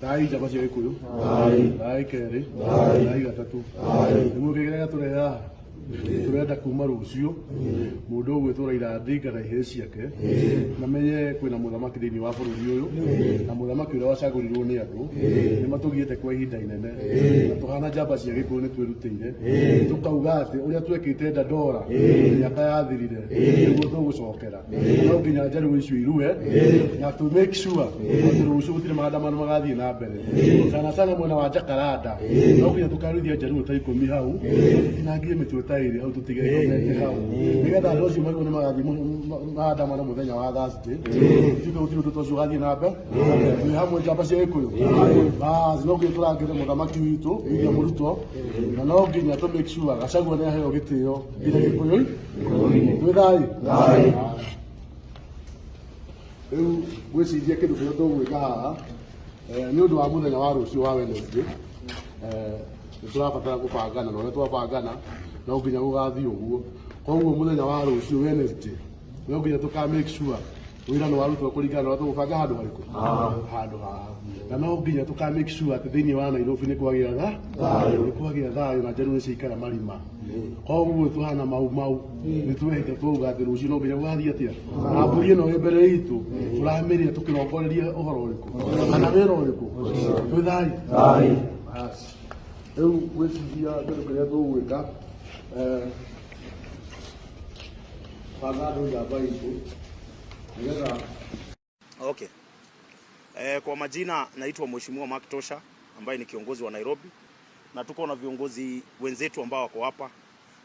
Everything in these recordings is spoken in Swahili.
Dai jaba cia Gikuyu. Dai keri. Dai gatatu. Niguo kigerea tureha turenda kuma rucio mundu gwitwo Raila Odinga na ihe ciake na menye kwina muthamaki thiini wa bururi uyu na muthamaki uria wacagurirwo ni andu ni matugiete kwa ihinda inene na tuhana jamba cia Gikuyu ni twirutire tukauga ati uria twekite Dandora miaka yathirire niguo tugucokera no nginya njaru icio irue na to make sure ati rucio gutire maandamano magathie na mbere sana mwena wa Jakaranda no nginya tukaruithia njaru ta 10 hau tinangie mitwe tairi hau tutigere hau nigetha andu acio marua ni magathie maandamano muthenya wa Thursday tuge gutire undu tucio gathie na mbere ni hamwe jamba cia Gikuyu no nginya turangire muthamaki witu William Ruto na no nginya to make sure Gachagua ni aheo gitio nginya Gikuyu twi thai riu gwicirie kindu kiria tugwika haha ni undu wa muthenya wa rucio wa Wednesday turabatara kubangana na uria twabangana no nginya gugathie uguo koguo muthenya wa rucio Wednesday no nginya tuka make sure wira no warutwo kuringana na tugubanga handu hariku handu haha na no nginya tuka make sure ati thiini wa Nairobi ni kwagira thayo na njaru ciikara marima koguo tuhana mau ni twehete tuga ati rucio no nginya gugathie atia na mburi ino ĩ mbere itu turamiria tukirongoreria uhoro uriku kana wira uriku twi thai riu gwiciria kindu kiria tugwika banga andu jamba itu nigetha. Okay. Kwa majina naitwa Mheshimiwa Mark Tosha ambaye ni kiongozi wa Nairobi na tuko na viongozi wenzetu ambao wako hapa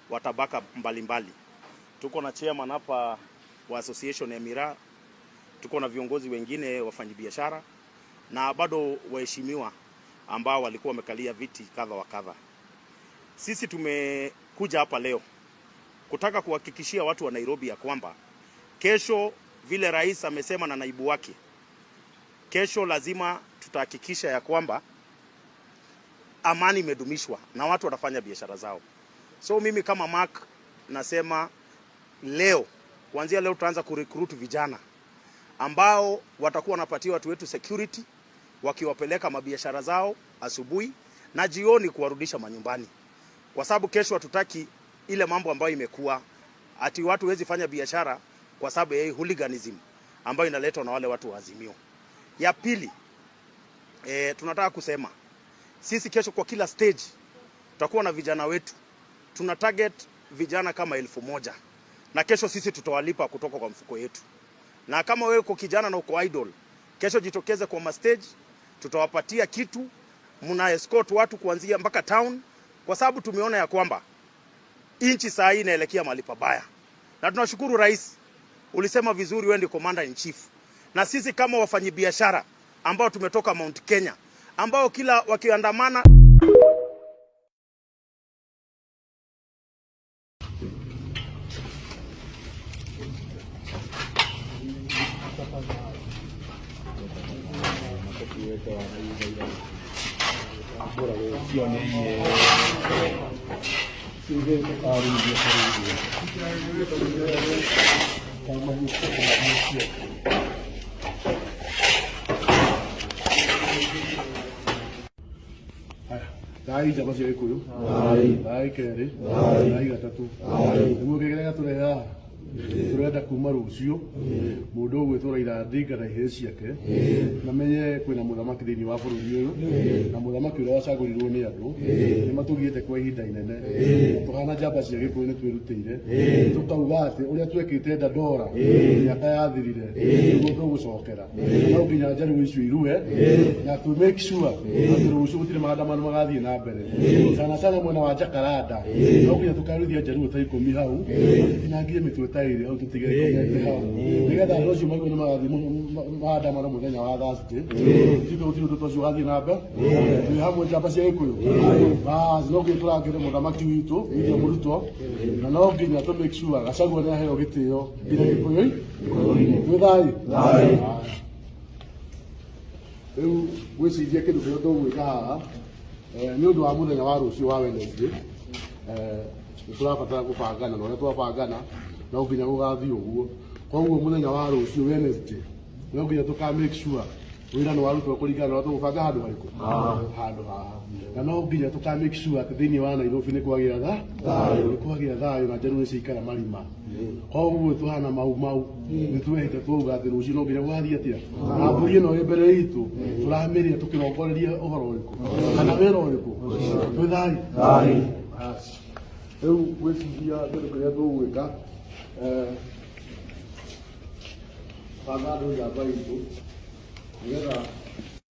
wa tabaka mbalimbali. Tuko na chairman hapa wa association ya Miraa, tuko na viongozi wengine wafanyabiashara na bado waheshimiwa ambao walikuwa wamekalia viti kadha wa kadha. Sisi tumekuja hapa leo kutaka kuhakikishia watu wa Nairobi ya kwamba kesho vile rais amesema na naibu wake, kesho lazima tutahakikisha ya kwamba amani imedumishwa na watu watafanya biashara zao. So mimi kama Mark nasema leo, kuanzia leo tutaanza kurecruit vijana ambao watakuwa wanapatia watu wetu security wakiwapeleka mabiashara zao asubuhi na jioni kuwarudisha manyumbani. Kwa sababu kesho hatutaki ile mambo ambayo imekuwa ati watu wezi fanya biashara kwa sababu ya hooliganism ambayo inaletwa na wale watu wa Azimio. Ya pili, tunataka kusema sisi kesho kwa kila stage tutakuwa na vijana wetu. Tuna target vijana kama 1000 na kesho sisi tutawalipa kutoka kwa mfuko yetu. Na kama wewe uko kijana na uko idol, kesho jitokeze kwa ma stage, tutawapatia kitu, mna escort watu kuanzia mpaka town kwa sababu tumeona ya kwamba inchi saa hii inaelekea mahali pabaya. Na tunashukuru rais, ulisema vizuri wewe ndio commander in chief. Na sisi kama wafanyabiashara ambao tumetoka Mount Kenya, ambao kila wakiandamana Dai jamba cia Gikuyu. Dai keri. Dai gatatu. Niguo kigerea tureha turenda kuma rucio mundu gwitwo Raila Odinga na ihe ciake na menye kwina muthamaki thiini wa bururi uyu na muthamaki uria wacagurirwo ni andu ni matugiete kwa ihinda inene tuhana jamba cia Gikuyu ni twirutire tukauga ati uria twekite Dandora miaka yathirire niguo tugucokera no nginya njaru icio irue na to make sure ati rucio gutire maandamano magathie na mbere sana mwena wa Jakaranda no nginya tukaruithia njaru ta 10 hau tinangie mitwe tairi hau tutigere hau nigetha andu acio marua ni magathie maandamano muthenya wa Thursday tuge gutire undu tucio gathie na mbere ni hamwe jamba cia Gikuyu no nginya turangire muthamaki witu William Ruto na no nginya to make sure Gachagua ni aheo gitio nginya Gikuyu twi thai riu gwicirie kindu kiria tugwika haha ni undu wa muthenya wa rucio wa Wednesday turabatara kubangana na uria twabangana no nginya gugathie uguo koguo muthenya wa rucio Wednesday no nginya tuka make sure wĩra nĩ warutwo kũringana na tũgũbanga handũ harĩkũ handũ haha na no nginya tũka make sure atĩ thĩinĩ wa Nairobi nĩ kwagĩa thayũ na njaruo nĩciaikara marima koguo tũhana mau nĩ twehete twauga atĩ rũciũ no nginya gũgathiĩ atĩa na mbũri ĩno ĩ mbere itũ tũramĩrĩa tũkĩrongoreria ũhoro ũrĩkũ kana wĩra ũrĩkũ twĩ thayũ rĩu gwĩciria kĩndũ kĩrĩa tũgwĩka banga andũ njamba itũ nĩgetha